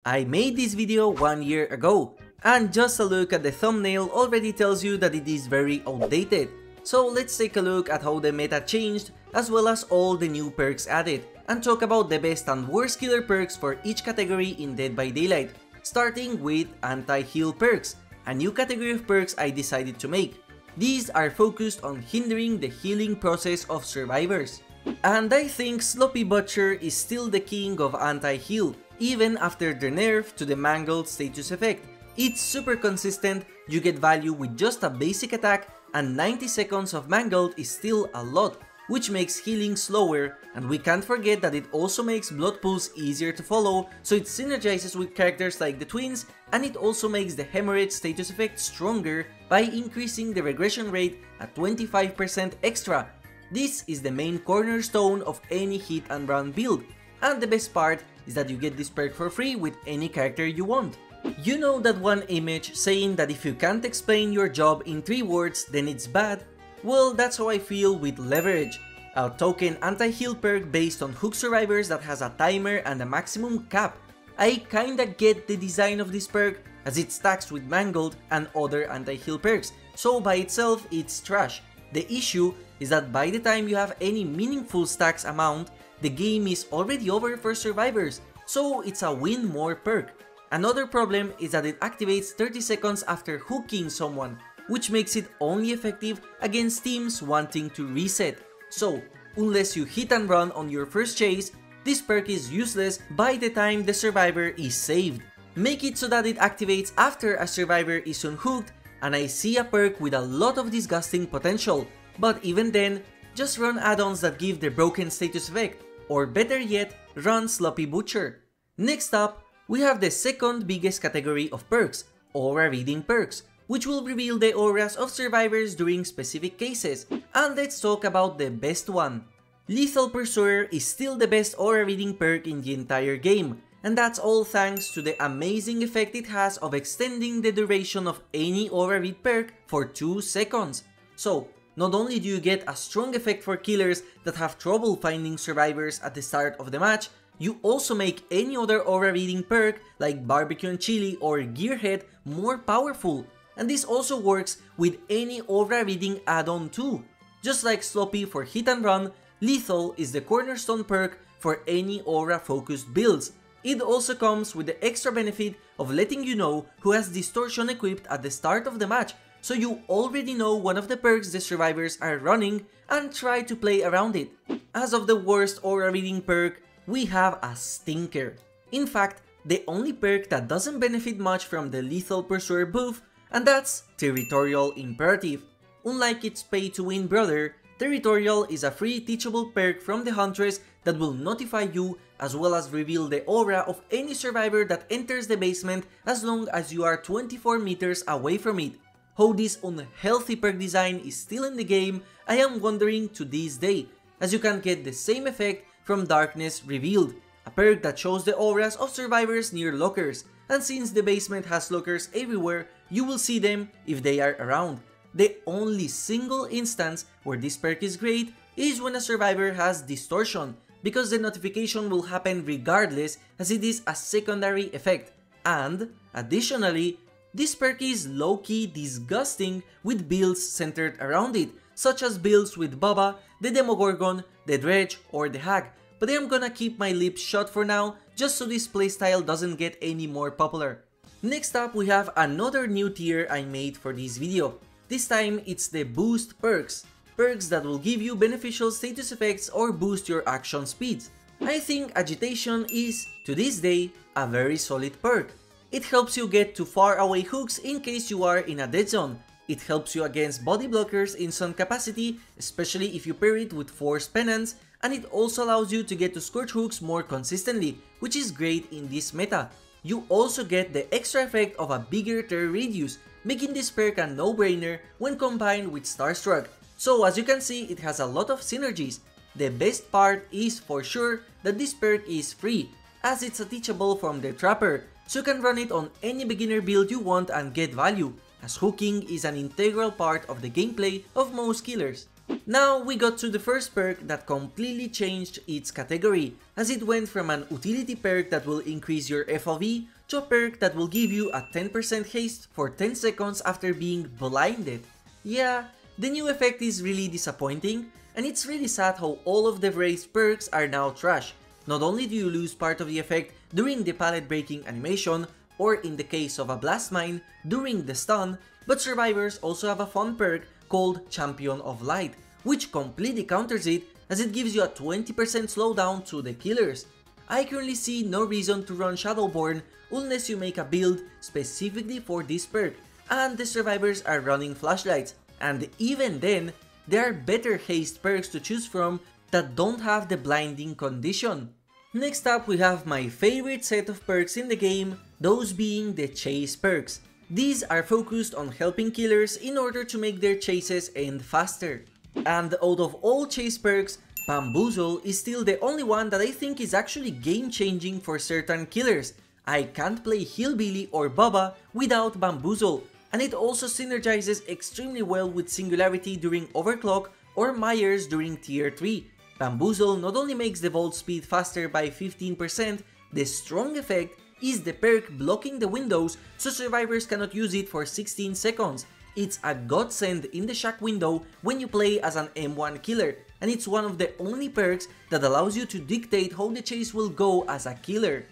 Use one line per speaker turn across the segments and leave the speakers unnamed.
I made this video 1 year ago, and just a look at the thumbnail already tells you that it is very outdated. So let's take a look at how the meta changed, as well as all the new perks added, and talk about the best and worst killer perks for each category in Dead by Daylight, starting with anti-heal perks, a new category of perks I decided to make. These are focused on hindering the healing process of survivors. And I think Sloppy Butcher is still the king of anti-heal, even after the nerf to the Mangled status effect. It's super consistent, you get value with just a basic attack, and 90 seconds of Mangled is still a lot, which makes healing slower, and we can't forget that it also makes blood pools easier to follow, so it synergizes with characters like the twins, and it also makes the hemorrhage status effect stronger by increasing the regression rate at 25% extra. This is the main cornerstone of any hit and run build, and the best part is that you get this perk for free with any character you want. You know that one image saying that if you can't explain your job in 3 words then it's bad? Well, that's how I feel with Leverage, a token anti-heal perk based on hook survivors that has a timer and a maximum cap. I kinda get the design of this perk as it stacks with Mangled and other anti-heal perks, so by itself it's trash. The issue is that by the time you have any meaningful stacks amount, the game is already over for survivors, so it's a win more perk. Another problem is that it activates 30 seconds after hooking someone, which makes it only effective against teams wanting to reset. So, unless you hit and run on your first chase, this perk is useless by the time the survivor is saved. Make it so that it activates after a survivor is unhooked, and I see a perk with a lot of disgusting potential, but even then, just run add-ons that give the broken status effect, or better yet, run Sloppy Butcher. Next up, we have the second biggest category of perks, Aura Reading perks, which will reveal the auras of survivors during specific cases, and let's talk about the best one. Lethal Pursuer is still the best aura reading perk in the entire game, and that's all thanks to the amazing effect it has of extending the duration of any aura read perk for 2 seconds. So, not only do you get a strong effect for killers that have trouble finding survivors at the start of the match, you also make any other aura reading perk like Barbecue and Chili or Gearhead more powerful, and this also works with any aura reading add-on too. Just like Sloppy for hit and run, Lethal is the cornerstone perk for any aura focused builds. It also comes with the extra benefit of letting you know who has Distortion equipped at the start of the match, so you already know one of the perks the survivors are running and try to play around it. As of the worst aura reading perk, we have a stinker. In fact, the only perk that doesn't benefit much from the Lethal Pursuer buff, and that's Territorial Imperative. Unlike its pay-to-win brother, Territorial is a free teachable perk from the Huntress that will notify you as well as reveal the aura of any survivor that enters the basement as long as you are 24 meters away from it. How this unhealthy perk design is still in the game, I am wondering to this day, as you can get the same effect from Darkness Revealed, a perk that shows the auras of survivors near lockers, and since the basement has lockers everywhere, you will see them if they are around. The only single instance where this perk is great is when a survivor has Distortion, because the notification will happen regardless as it is a secondary effect, and additionally, this perk is low-key disgusting with builds centered around it, such as builds with Bubba, the Demogorgon, the Dredge, or the Hag, but I'm gonna keep my lips shut for now just so this playstyle doesn't get any more popular. Next up, we have another new tier I made for this video. This time it's the Boost perks, perks that will give you beneficial status effects or boost your action speeds. I think Agitation is, to this day, a very solid perk. It helps you get to far away hooks in case you are in a dead zone. It helps you against body blockers in some capacity, especially if you pair it with Force Penance, and it also allows you to get to Scorch hooks more consistently, which is great in this meta. You also get the extra effect of a bigger tear radius, making this perk a no-brainer when combined with Starstruck. So as you can see, it has a lot of synergies. The best part is for sure that this perk is free, as it's a teachable from the Trapper, so you can run it on any beginner build you want and get value, as hooking is an integral part of the gameplay of most killers. Now we got to the first perk that completely changed its category, as it went from an utility perk that will increase your FOV to a perk that will give you a 10% haste for 10 seconds after being blinded. Yeah, the new effect is really disappointing, and it's really sad how all of the raised perks are now trash. Not only do you lose part of the effect during the pallet breaking animation, or in the case of a blast mine, during the stun, but survivors also have a fun perk called Champion of Light, which completely counters it as it gives you a 20% slowdown to the killers. I currently see no reason to run Shadowborn unless you make a build specifically for this perk, and the survivors are running flashlights, and even then, there are better haste perks to choose from that don't have the blinding condition. Next up we have my favorite set of perks in the game, those being the chase perks. These are focused on helping killers in order to make their chases end faster. And out of all chase perks, Bamboozle is still the only one that I think is actually game changing for certain killers. I can't play Hillbilly or Bubba without Bamboozle, and it also synergizes extremely well with Singularity during Overclock or Myers during Tier 3. Bamboozle not only makes the vault speed faster by 15%, the strong effect is the perk blocking the windows so survivors cannot use it for 16 seconds. It's a godsend in the shack window when you play as an M1 killer, and it's one of the only perks that allows you to dictate how the chase will go as a killer.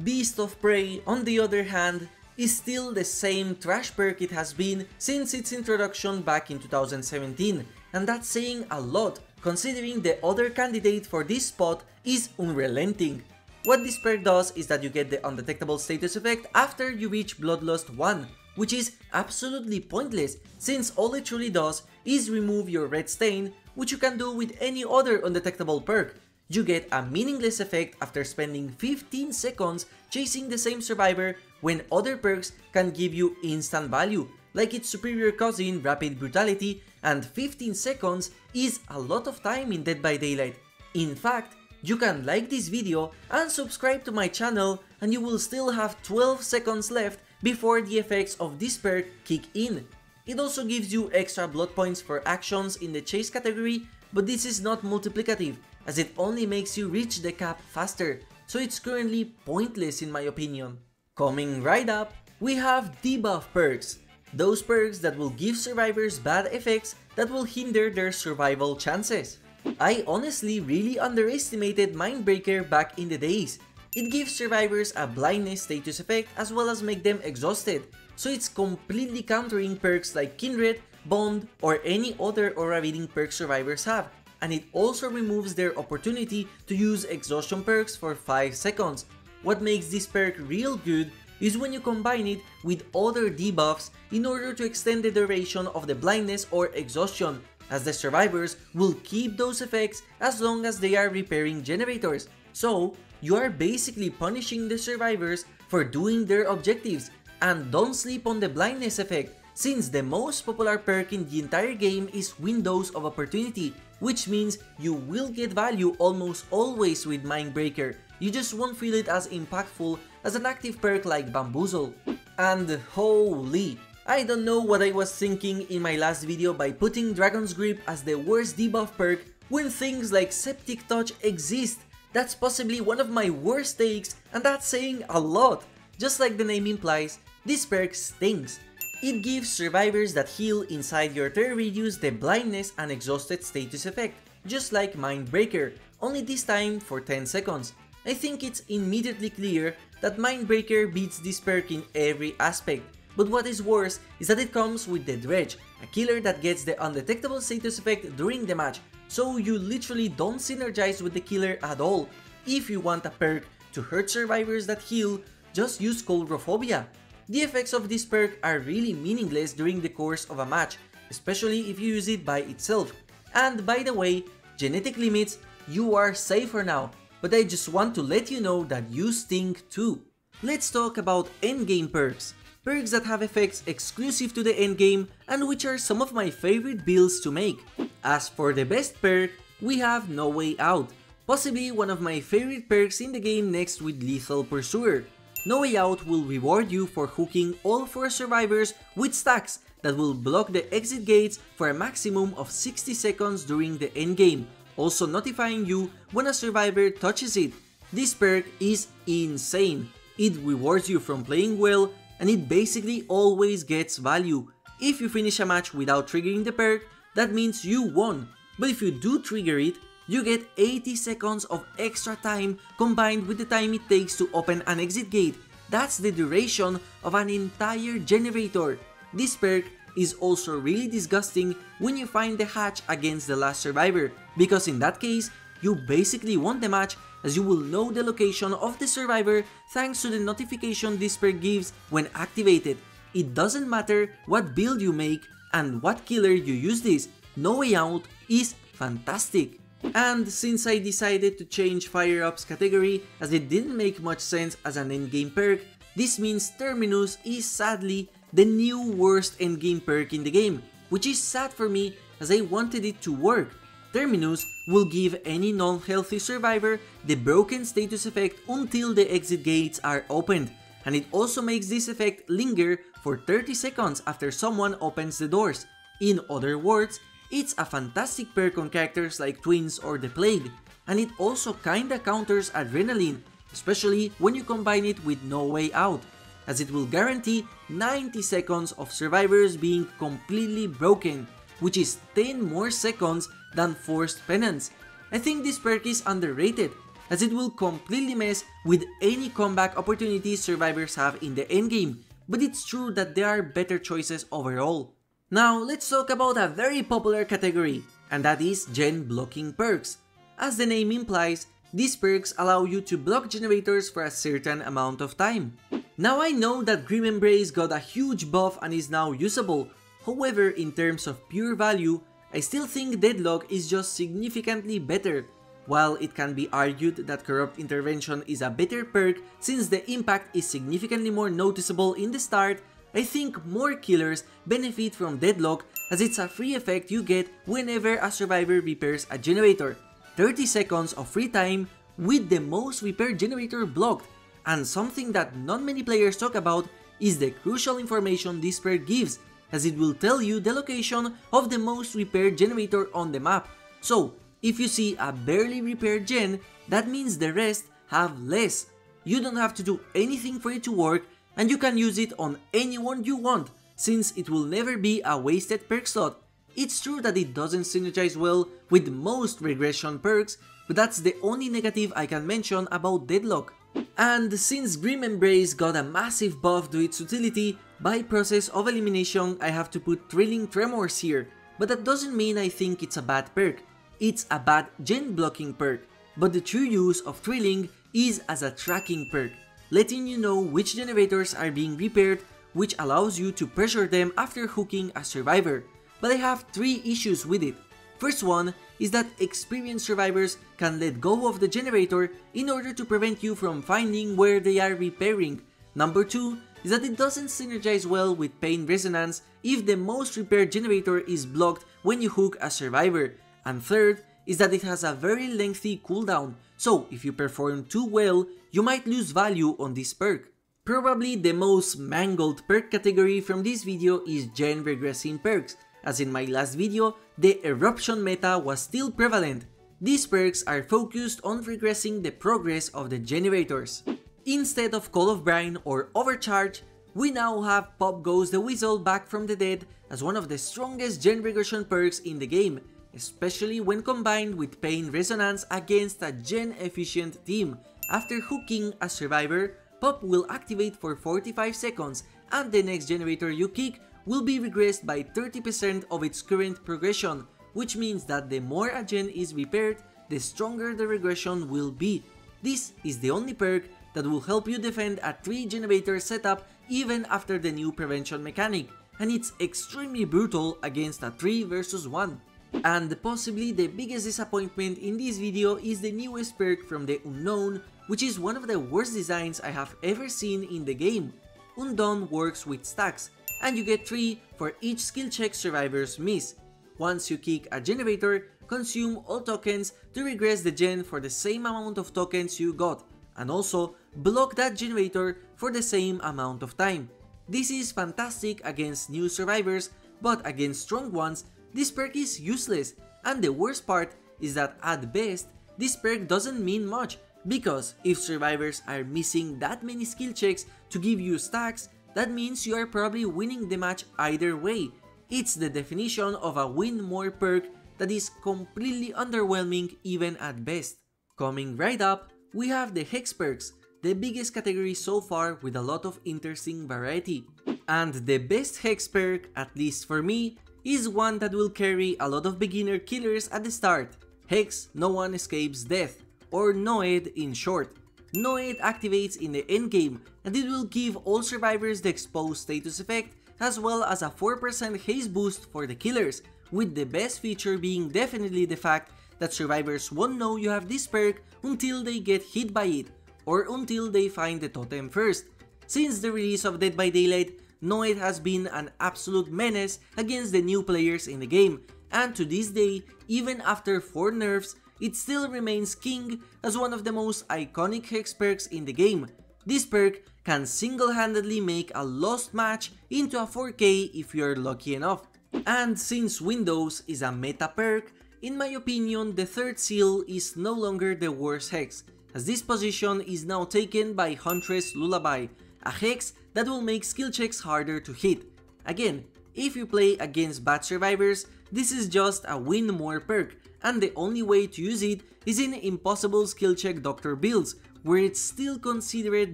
Beast of Prey, on the other hand, is still the same trash perk it has been since its introduction back in 2017, and that's saying a lot considering the other candidate for this spot is Unrelenting. What this perk does is that you get the undetectable status effect after you reach Bloodlust 1, which is absolutely pointless since all it truly does is remove your red stain, which you can do with any other undetectable perk. You get a meaningless effect after spending 15 seconds chasing the same survivor when other perks can give you instant value, like its superior cousin Rapid Brutality, and 15 seconds is a lot of time in Dead by Daylight. In fact, you can like this video and subscribe to my channel and you will still have 12 seconds left before the effects of this perk kick in. It also gives you extra blood points for actions in the chase category, but this is not multiplicative as it only makes you reach the cap faster, so it's currently pointless in my opinion. Coming right up, we have debuff perks. Those perks that will give survivors bad effects that will hinder their survival chances. I honestly really underestimated Mindbreaker back in the days. It gives survivors a blindness status effect as well as make them exhausted, so it's completely countering perks like Kindred, Bond, or any other aura reading perk survivors have, and it also removes their opportunity to use exhaustion perks for 5 seconds. What makes this perk real good is when you combine it with other debuffs in order to extend the duration of the blindness or exhaustion, as the survivors will keep those effects as long as they are repairing generators. So you are basically punishing the survivors for doing their objectives. And don't sleep on the blindness effect, since the most popular perk in the entire game is Windows of Opportunity, which means you will get value almost always with Mindbreaker. You just won't feel it as impactful as an active perk like Bamboozle. And holy, I don't know what I was thinking in my last video by putting Dragon's Grip as the worst debuff perk when things like Septic Touch exist. That's possibly one of my worst takes, and that's saying a lot. Just like the name implies, this perk stings. It gives survivors that heal inside your turn radius the blindness and exhausted status effect, just like Mindbreaker, only this time for 10 seconds. I think it's immediately clear that Mindbreaker beats this perk in every aspect, but what is worse is that it comes with the Dredge, a killer that gets the undetectable status effect during the match, so you literally don't synergize with the killer at all. If you want a perk to hurt survivors that heal, just use Coulrophobia. The effects of this perk are really meaningless during the course of a match, especially if you use it by itself. And by the way, genetic limits, you are safer now, but I just want to let you know that you stink too. Let's talk about endgame perks. Perks that have effects exclusive to the endgame and which are some of my favorite builds to make. As for the best perk, we have No Way Out, possibly one of my favorite perks in the game next with Lethal Pursuer. No Way Out will reward you for hooking all 4 survivors with stacks that will block the exit gates for a maximum of 60 seconds during the endgame, also notifying you when a survivor touches it. This perk is insane. It rewards you from playing well, and it basically always gets value. If you finish a match without triggering the perk, that means you won, but if you do trigger it, you get 80 seconds of extra time combined with the time it takes to open an exit gate. That's the duration of an entire generator. This perk is also really disgusting when you find the hatch against the last survivor, because in that case, you basically won the match, as you will know the location of the survivor thanks to the notification this perk gives when activated. It doesn't matter what build you make and what killer you use this, No Way Out is fantastic. And since I decided to change Fire Up's category as it didn't make much sense as an endgame perk, this means Terminus is sadly the new worst endgame perk in the game, which is sad for me as I wanted it to work. Terminus will give any non-healthy survivor the broken status effect until the exit gates are opened, and it also makes this effect linger for 30 seconds after someone opens the doors. In other words, it's a fantastic perk on characters like Twins or the Plague, and it also kinda counters Adrenaline, especially when you combine it with No Way Out, as it will guarantee 90 seconds of survivors being completely broken, which is 10 more seconds than Forced Penance. I think this perk is underrated, as it will completely mess with any comeback opportunities survivors have in the endgame, but it's true that there are better choices overall. Now let's talk about a very popular category, and that is gen blocking perks. As the name implies, these perks allow you to block generators for a certain amount of time. Now I know that Grim Embrace got a huge buff and is now usable, however in terms of pure value, I still think Deadlock is just significantly better. While it can be argued that Corrupt Intervention is a better perk since the impact is significantly more noticeable in the start, I think more killers benefit from Deadlock as it's a free effect you get whenever a survivor repairs a generator. 30 seconds of free time with the most repaired generator blocked, and something that not many players talk about is the crucial information this perk gives, as it will tell you the location of the most repaired generator on the map. So, if you see a barely repaired gen, that means the rest have less. You don't have to do anything for it to work, and you can use it on anyone you want, since it will never be a wasted perk slot. It's true that it doesn't synergize well with most regression perks, but that's the only negative I can mention about Deadlock. And since Grim Embrace got a massive buff to its utility, by process of elimination I have to put Thrilling Tremors here, but that doesn't mean I think it's a bad perk. It's a bad gen blocking perk, but the true use of Thrilling is as a tracking perk, letting you know which generators are being repaired, which allows you to pressure them after hooking a survivor. But I have 3 issues with it. First one is that experienced survivors can let go of the generator in order to prevent you from finding where they are repairing. Number 2 is that it doesn't synergize well with Pain Resonance if the most repaired generator is blocked when you hook a survivor. And third is that it has a very lengthy cooldown, so if you perform too well, you might lose value on this perk. Probably the most mangled perk category from this video is gen regressing perks, as in my last video, the Eruption meta was still prevalent. These perks are focused on regressing the progress of the generators. Instead of Call of Brine or Overcharge, we now have Pop Goes the Whistle back from the dead as one of the strongest gen regression perks in the game, especially when combined with Pain Resonance against a gen efficient team. After hooking a survivor, Pop will activate for 45 seconds and the next generator you kick will be regressed by 30% of its current progression, which means that the more a gen is repaired, the stronger the regression will be. This is the only perk that will help you defend a 3 generator setup even after the new prevention mechanic, and it's extremely brutal against a 3 versus 1. And possibly the biggest disappointment in this video is the newest perk from the Unknown, which is one of the worst designs I have ever seen in the game. Undone works with stacks, and you get 3 for each skill check survivors miss. Once you kick a generator, consume all tokens to regress the gen for the same amount of tokens you got, and also block that generator for the same amount of time. This is fantastic against new survivors, but against strong ones, this perk is useless, and the worst part is that at best, this perk doesn't mean much, because if survivors are missing that many skill checks to give you stacks, that means you are probably winning the match either way. It's the definition of a win more perk that is completely underwhelming even at best. Coming right up, we have the Hex perks, the biggest category so far with a lot of interesting variety. And the best Hex perk, at least for me, is one that will carry a lot of beginner killers at the start. Hex No One Escapes Death, or NOED in short. NOED activates in the endgame, and it will give all survivors the exposed status effect, as well as a 4% haste boost for the killers, with the best feature being definitely the fact that survivors won't know you have this perk until they get hit by it, or until they find the totem first. Since the release of Dead by Daylight, NOED has been an absolute menace against the new players in the game, and to this day, even after 4 nerfs, it still remains king as one of the most iconic Hex perks in the game. This perk can single-handedly make a lost match into a 4K if you're lucky enough. And since Windows is a meta perk, in my opinion the third seal is no longer the worst Hex, as this position is now taken by Huntress Lullaby, a Hex that will make skill checks harder to hit. Again, if you play against bad survivors, this is just a win more perk, and the only way to use it is in impossible skill check doctor builds, where it's still considered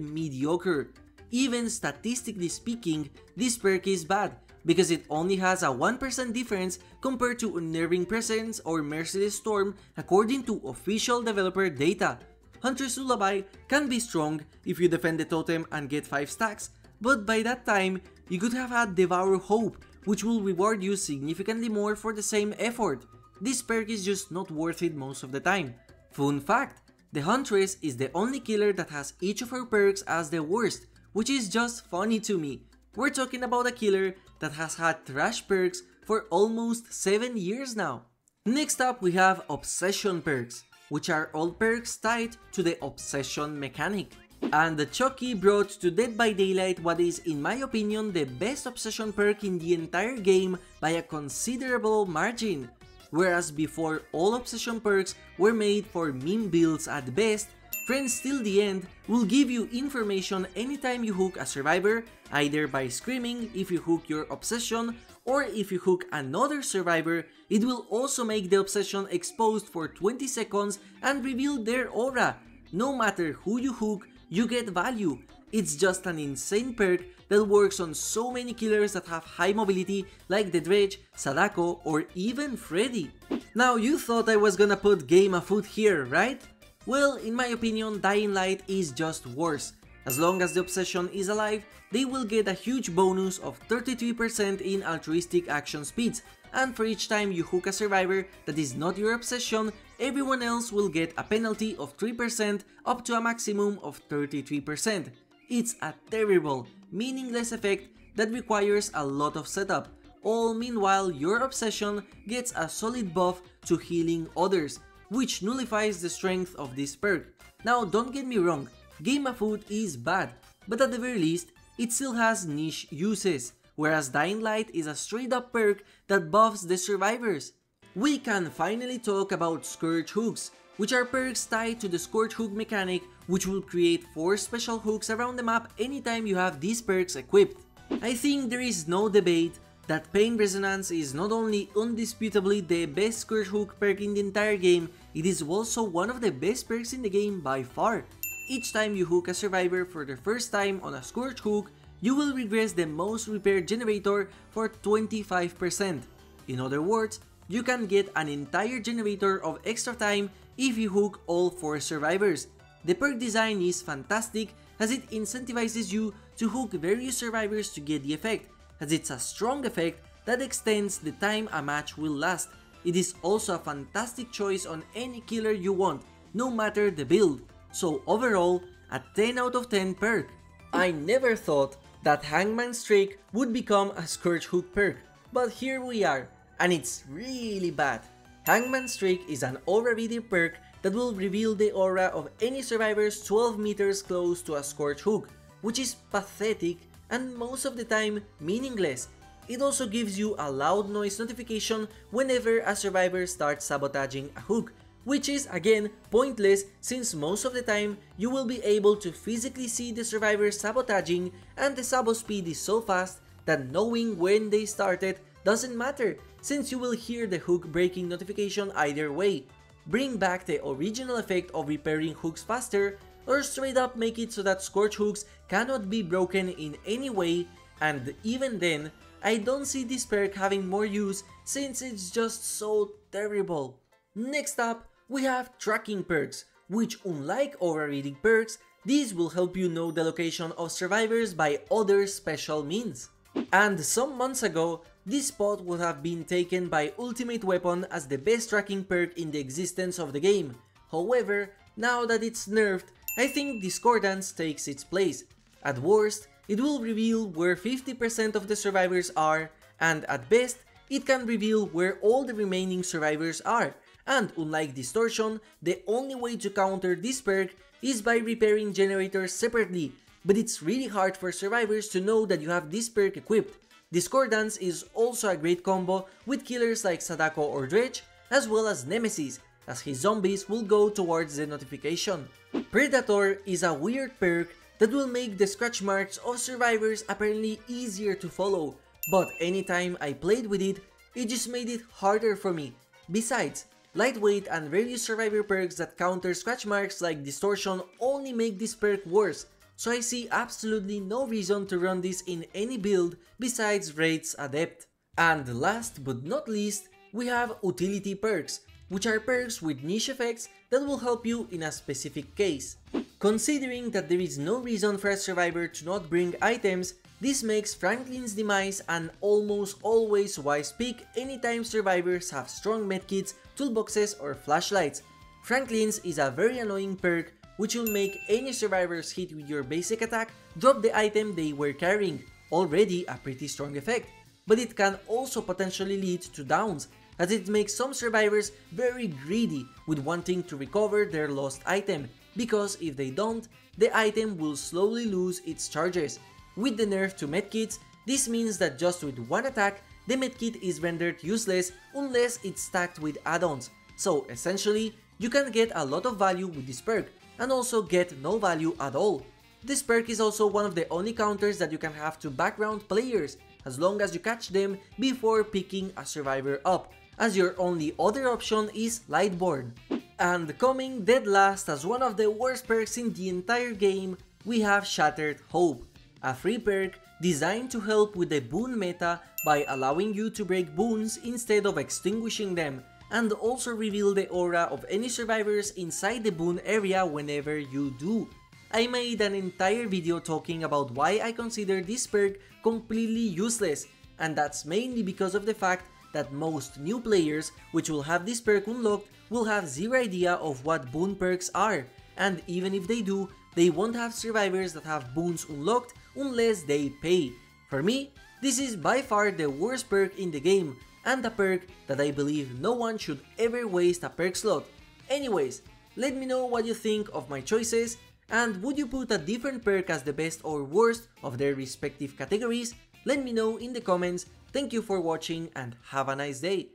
mediocre. Even statistically speaking, this perk is bad, because it only has a 1% difference compared to Unnerving Presence or Merciless Storm according to official developer data. Huntress Lullaby can be strong if you defend the totem and get 5 stacks, but by that time, you could have had Devour Hope, which will reward you significantly more for the same effort. This perk is just not worth it most of the time. Fun fact, the Huntress is the only killer that has each of her perks as the worst, which is just funny to me. We're talking about a killer that has had trash perks for almost 7 years now. Next up we have Obsession perks, which are all perks tied to the Obsession mechanic. And the Chucky brought to Dead by Daylight what is in my opinion the best Obsession perk in the entire game by a considerable margin. Whereas before all Obsession perks were made for meme builds at best, Friends Till the End will give you information anytime you hook a survivor, either by screaming if you hook your Obsession, or if you hook another survivor, it will also make the Obsession exposed for 20 seconds and reveal their aura. No matter who you hook, you get value. It's just an insane perk that works on so many killers that have high mobility like the Dredge, Sadako, or even Freddy. Now you thought I was gonna put Game Afoot here, right? Well, in my opinion, Dying Light is just worse. As long as the Obsession is alive, they will get a huge bonus of 33% in altruistic action speeds, and for each time you hook a survivor that is not your Obsession, everyone else will get a penalty of 3% up to a maximum of 33%. It's a terrible, meaningless effect that requires a lot of setup, all meanwhile your Obsession gets a solid buff to healing others, which nullifies the strength of this perk. Now don't get me wrong, Game Afoot is bad, but at the very least, it still has niche uses, whereas Dying Light is a straight up perk that buffs the survivors. We can finally talk about Scourge Hooks, which are perks tied to the Scourge Hook mechanic, which will create 4 special hooks around the map anytime you have these perks equipped. I think there is no debate that Pain Resonance is not only undisputably the best Scourge Hook perk in the entire game, it is also one of the best perks in the game by far. Each time you hook a survivor for the first time on a Scourge Hook, you will regress the most repair generator for 25%. In other words, you can get an entire generator of extra time if you hook all 4 survivors. The perk design is fantastic as it incentivizes you to hook various survivors to get the effect, as it's a strong effect that extends the time a match will last. It is also a fantastic choice on any killer you want, no matter the build. So overall, a 10 out of 10 perk. I never thought that Hangman Streak would become a Scourge Hook perk, but here we are, and it's really bad. Hangman Streak is an aura reader perk that will reveal the aura of any survivors 12 meters close to a Scourge Hook, which is pathetic and most of the time meaningless. It also gives you a loud noise notification whenever a survivor starts sabotaging a hook, which is again pointless since most of the time you will be able to physically see the survivor sabotaging, and the sabo speed is so fast that knowing when they started doesn't matter since you will hear the hook breaking notification either way. Bring back the original effect of repairing hooks faster, or straight up make it so that scorch hooks cannot be broken in any way, and even then, I don't see this perk having more use since it's just so terrible. Next up, we have tracking perks, which unlike overreading perks, these will help you know the location of survivors by other special means. And some months ago, this spot would have been taken by Ultimate Weapon as the best tracking perk in the existence of the game. However, now that it's nerfed, I think Discordance takes its place. At worst, it will reveal where 50% of the survivors are, and at best, it can reveal where all the remaining survivors are. And unlike Distortion, the only way to counter this perk is by repairing generators separately, but it's really hard for survivors to know that you have this perk equipped. Discordance is also a great combo with killers like Sadako or Dredge, as well as Nemesis, as his zombies will go towards the notification. Predator is a weird perk that will make the scratch marks of survivors apparently easier to follow, but anytime I played with it, it just made it harder for me. Besides, lightweight and various survivor perks that counter scratch marks like Distortion only make this perk worse, so I see absolutely no reason to run this in any build besides Wraith's Adept. And last but not least, we have utility perks, which are perks with niche effects that will help you in a specific case. Considering that there is no reason for a survivor to not bring items, this makes Franklin's Demise an almost always wise pick anytime survivors have strong medkits, toolboxes or flashlights. Franklin's is a very annoying perk which will make any survivors hit with your basic attack drop the item they were carrying, already a pretty strong effect. But it can also potentially lead to downs, as it makes some survivors very greedy with wanting to recover their lost item, because if they don't, the item will slowly lose its charges. With the nerf to medkits, this means that just with one attack, the medkit is rendered useless unless it's stacked with add-ons. So essentially, you can get a lot of value with this perk, and also get no value at all. This perk is also one of the only counters that you can have to background players, as long as you catch them before picking a survivor up, as your only other option is Lightborn. And coming dead last as one of the worst perks in the entire game, we have Shattered Hope, a free perk designed to help with the boon meta by allowing you to break boons instead of extinguishing them, and also reveal the aura of any survivors inside the boon area whenever you do. I made an entire video talking about why I consider this perk completely useless, and that's mainly because of the fact that most new players which will have this perk unlocked will have zero idea of what boon perks are, and even if they do, they won't have survivors that have boons unlocked unless they pay. For me, this is by far the worst perk in the game, and a perk that I believe no one should ever waste a perk slot. Anyways, let me know what you think of my choices, and would you put a different perk as the best or worst of their respective categories? Let me know in the comments. Thank you for watching and have a nice day.